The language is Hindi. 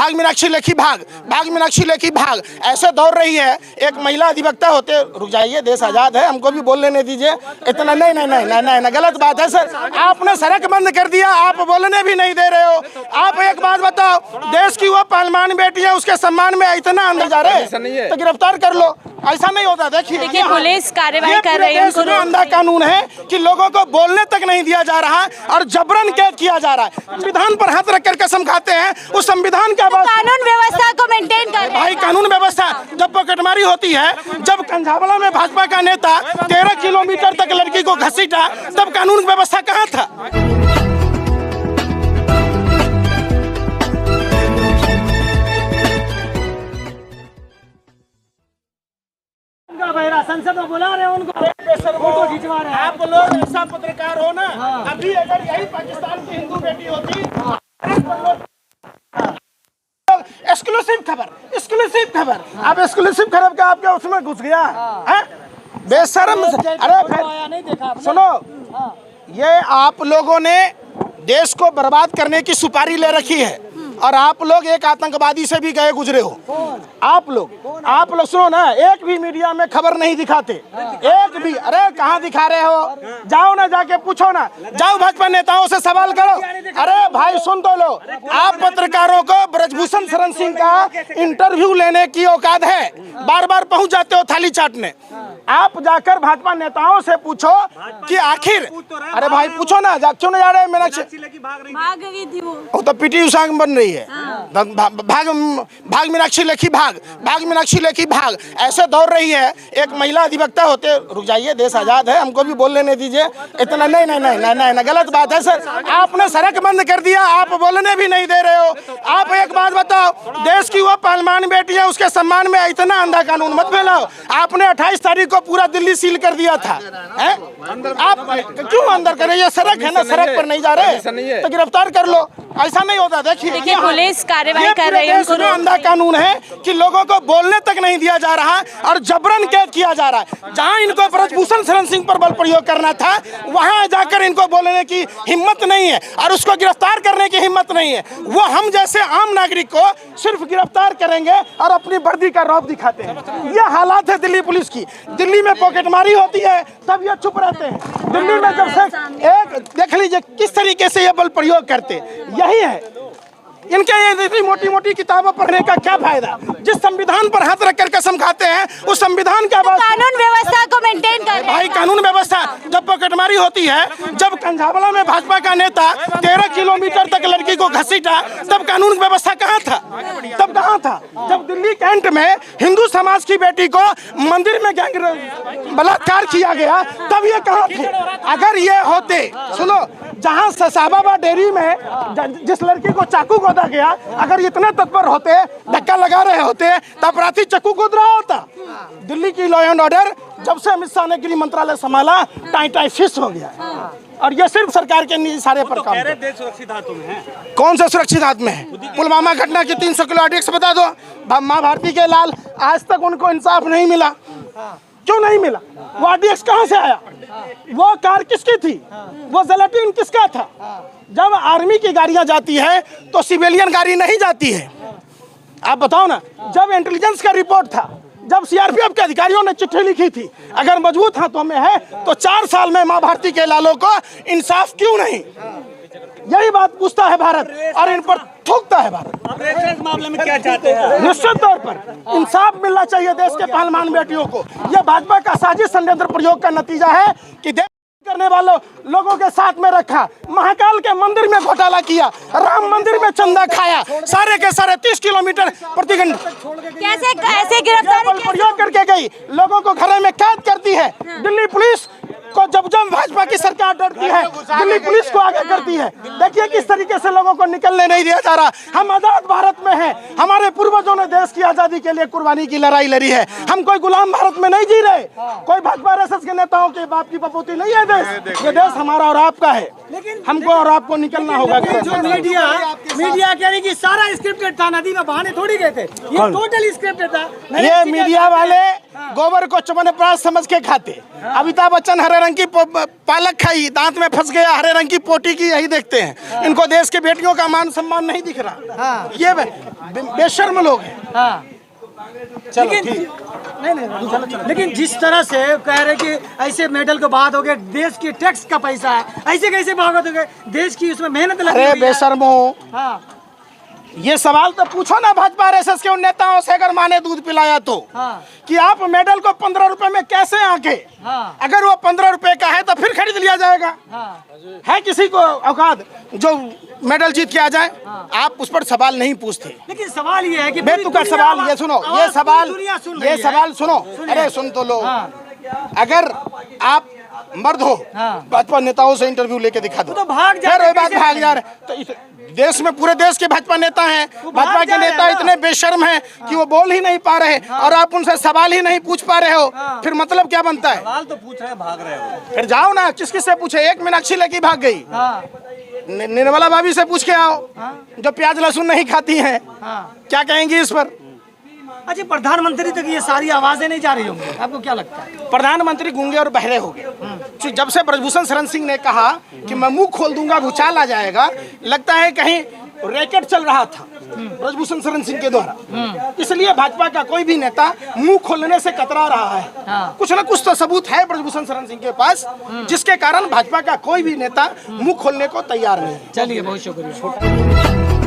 भाग मीनाक्षी लेखी भाग, भाग मीनाक्षी लेखी भाग, ऐसे दौड़ रही है। एक महिला अधिवक्ता होते, रुक जाइए, देश आज़ाद है, हमको भी बोल लेने दीजिए। इतना नहीं नहीं नहीं नहीं नहीं, गलत बात है सर। आपने सड़क बंद कर दिया, आप बोलने भी नहीं दे रहे हो। आप एक बात बताओ, देश की वो पहलवान बेटी है, उसके सम्मान में इतना अंदर जा रहे हैं तो गिरफ्तार कर लो। ऐसा नहीं होता। देखिए पुलिस कार्रवाई कर रही है। अंधा कानून है कि लोगों को बोलने तक नहीं दिया जा रहा और जबरन कैद किया जा रहा है। संविधान पर हाथ रखकर कसम खाते हैं, उस संविधान का कानून व्यवस्था को मेंटेन कर भाई। कानून व्यवस्था जब पॉकेटमारी होती है, जब कंझावला में भाजपा का नेता 13 किलोमीटर तक लड़की को घसीटा, तब कानून व्यवस्था कहाँ था? संसद में बुला रहे हैं उनको, फोटो खिंचवा रहे हैं। आप लोग ऐसा पत्रकार हो ना, अभी अगर यही पाकिस्तान की हिंदू बेटी होती, एक्सक्लूसिव खबर, आप एक्सक्लूसिव खबर का आपके उसमें घुस गया है बेशर्म। अरे फिर सुनो, ये आप लोगों ने देश को बर्बाद करने की सुपारी ले रखी है और आप लोग एक आतंकवादी से भी गए गुजरे हो। आप लोग सुनो ना, एक भी मीडिया में खबर नहीं दिखाते, एक भी। अरे कहाँ दिखा रहे हो? जाओ ना, जाके पूछो ना, जाओ भाजपा नेताओं से सवाल करो। अरे भाई सुन तो लो, आप पत्रकारों को ब्रजभूषण शरण सिंह का इंटरव्यू लेने की औकात है, बार बार पहुंच जाते हो थाली चाटने। आप जाकर भाजपा नेताओं से पूछो कि आखिर, अरे भाई पूछो ना, क्यों नहीं जा रहे? भाग गई थी वो तो पीटी उषा बन रही है। भाग मीनाक्षी लेखी भाग, भाग मीनाक्षी लेखी भाग, ऐसे दौड़ रही है। एक महिला अधिवक्ता होते, रुक जाइए, देश आज़ाद है, हमको भी बोल लेने दीजिए। इतना नहीं नहीं नहीं नहीं नहीं, गलत बात है सर। आपने सड़क बंद कर दिया, आप बोलने भी नहीं दे रहे हो। आप एक बात बताओ, देश की वो पहलवान बेटी है, उसके सम्मान में इतना अंधा कानून मत फैलाओ। आपने 28 तारीख को पूरा दिल्ली सील कर दिया था। आप क्यों अंदर करें? ये सड़क है ना, सड़क पर नहीं जा रहे तो गिरफ्तार कर लो। ऐसा नहीं होता। देखिए पुलिस कार्रवाई कर रही है। अंधा कानून है कि लोगों को बोलने तक नहीं दिया जा रहा और जबरन कैद किया जा रहा है। जहां इनको ब्रजभूषण शरण सिंह पर बल प्रयोग करना था, वहां जाकर इनको बोलने की हिम्मत नहीं है और उसको गिरफ्तार करने की हिम्मत नहीं है। वो हम जैसे आम नागरिक को सिर्फ गिरफ्तार करेंगे और अपनी वर्दी का रौब दिखाते हैं। यह हालात है दिल्ली पुलिस की। दिल्ली में पॉकेटमारी होती है तब ये चुप रहते हैं। दिल्ली में जब से एक देख लीजिए किस तरीके से ये बल प्रयोग करते, यही है इनके। ये मोटी मोटी किताबें पढ़ने का क्या फायदा? जिस संविधान पर हाथ रखकर कसम खाते हैं, उस संविधान का कानून व्यवस्था को मेंटेन कर भाई। कानून व्यवस्था जब पॉकेटमारी होती है, जब कंझावला में भाजपा का नेता 13 किलोमीटर तक लड़की को घसीटा, तब कानून व्यवस्था कहाँ था? तब कहाँ था? जब दिल्ली कैंट में हिंदू समाज की बेटी को मंदिर में गैंग बलात्कार किया गया, तब ये कहाँ थे? अगर ये होते, सुनो, जहाँ ससाबाबा डेयरी में जिस लड़की को चाकू गोदा गया, अगर इतने तत्पर होते, धक्का लगा रहे होते, तब अपराधी चाकू गोद रहा होता। दिल्ली की लॉ एंड ऑर्डर जब से अमित शाह ने गृह मंत्रालय संभाला, टाई फिश हो गया। और ये सिर्फ सरकार के इशारे पर काम है। देश सुरक्षित हाथों में है। कौन सा सुरक्षित हाथ में है? पुलवामा घटना की 300 किलो आरडीएक्स बता दो। माँ भारती के लाल, आज तक उनको इंसाफ नहीं मिला। क्यों नहीं मिला? वो आरडीएक्स कहाँ से आया? वो कार किसकी थी? वो जिलेटिन किसका था? जब आर्मी की गाड़ियां जाती है तो सिविलियन गाड़ी नहीं जाती है। आप बताओ ना, जब इंटेलिजेंस का रिपोर्ट था, जब सीआरपीएफ के अधिकारियों ने चिट्ठी लिखी थी, अगर मजबूत हाथों में है तो 4 साल में माँ भारती के लालों को इंसाफ क्यों नहीं? यही बात पूछता है भारत और इन पर थूकता है भारत। मामले में क्या चाहते हैं? निश्चित तौर पर इंसाफ मिलना चाहिए देश के पहलवान बेटियों को। यह भाजपा का साजिश षड्यंत्र प्रयोग का नतीजा है कि देश करने वालों लोगों के साथ में रखा, महाकाल के मंदिर में घोटाला किया, राम मंदिर में चंदा खाया, सारे के सारे 30 किलोमीटर प्रति घंटे कैसे गिरफ्तार प्रयोग करके गई, लोगों को घरों में कैद करती है। दिल्ली पुलिस को जब भाजपा की सरकार डरती है, दिल्ली पुलिस को आगे करती है। देखिए किस तरीके से लोगों को निकलने नहीं दिया जा रहा। हम आजाद भारत में हैं, हमारे पूर्वजों ने देश की आजादी के लिए कुर्बानी की लड़ाई लड़ी है। हम कोई गुलाम भारत में नहीं जी रहे, कोई भाजपा आरएसएस के नेताओं के बाप की बपोती नहीं है देश। ये देश हमारा और आपका है, हमको और आपको निकलना होगा। जो मीडिया कह रही कि सारा स्क्रिप्टेड था, नदी में बहाने थोड़ी गए थे, ये टोटल स्क्रिप्टेड था। ये मीडिया वाले गोबर को चमनप्राश समझ के खाते। अमिताभ बच्चन हरे रंग की पालक खाई, दांत में फंस गया, हरे रंग की पोटी की, यही देखते हैं। इनको देश के बेटियों का मान सम्मान नहीं दिख रहा। ये बेशर्म लोग हैं। लेकिन नहीं, लेकिन जिस तरह से कह रहे कि ऐसे मेडल के बाद हो गए, देश की टैक्स का पैसा है, ऐसे कैसे भागवत हो गए, देश की उसमें मेहनत लगी अरे हुई है। बेशर्मो, हाँ ये सवाल तो पूछो ना भाजपा आरएसएस के उन नेताओं से, अगर माँ ने दूध पिलाया तो, हाँ। कि आप मेडल को 15 रुपए में कैसे आके, हाँ। अगर वो 15 रुपए का है तो फिर खरीद लिया जाएगा। हाँ। है किसी को औकात जो मेडल जीत के आ जाए? आप उस पर सवाल नहीं पूछते। लेकिन सवाल ये है कि बेतुका सवाल, ये सुनो, ये सवाल सुनो, अरे सुन तो लो। अगर आप मर्द हो, भाजपा नेताओं से इंटरव्यू लेके दिखा दो, तो भाग जा फिर भाग जा रहे। तो देश में, पूरे देश के भाजपा नेता हैं, भाजपा के नेता इतने बेशर्म हैं कि वो बोल ही नहीं पा रहे, और आप उनसे सवाल ही नहीं पूछ पा रहे हो, फिर मतलब क्या बनता है? सवाल तो पूछ रहे हैं, भाग रहे हो। फिर जाओ ना, किस किस से पूछे? एक मीनाक्षी लेके भाग गई, निर्मला भाभी से पूछ के आओ, जो प्याज लहसुन नहीं खाती हैं, क्या कहेंगी इस पर? अच्छा, प्रधानमंत्री तक ये सारी आवाजें नहीं जा रही होंगी, आपको क्या लगता है? प्रधानमंत्री गूंगे और बहरे हो गए। जब से ब्रजभूषण शरण सिंह ने कहा कि मैं मुंह खोल दूंगा भूचाल आ जाएगा, लगता है कहीं रैकेट चल रहा था ब्रजभूषण शरण सिंह के द्वारा। इसलिए भाजपा का कोई भी नेता मुंह खोलने से कतरा रहा है। कुछ न कुछ तो सबूत है ब्रजभूषण शरण सिंह के पास, जिसके कारण भाजपा का कोई भी नेता मुंह खोलने को तैयार नहीं। चलिए, बहुत शुक्रिया।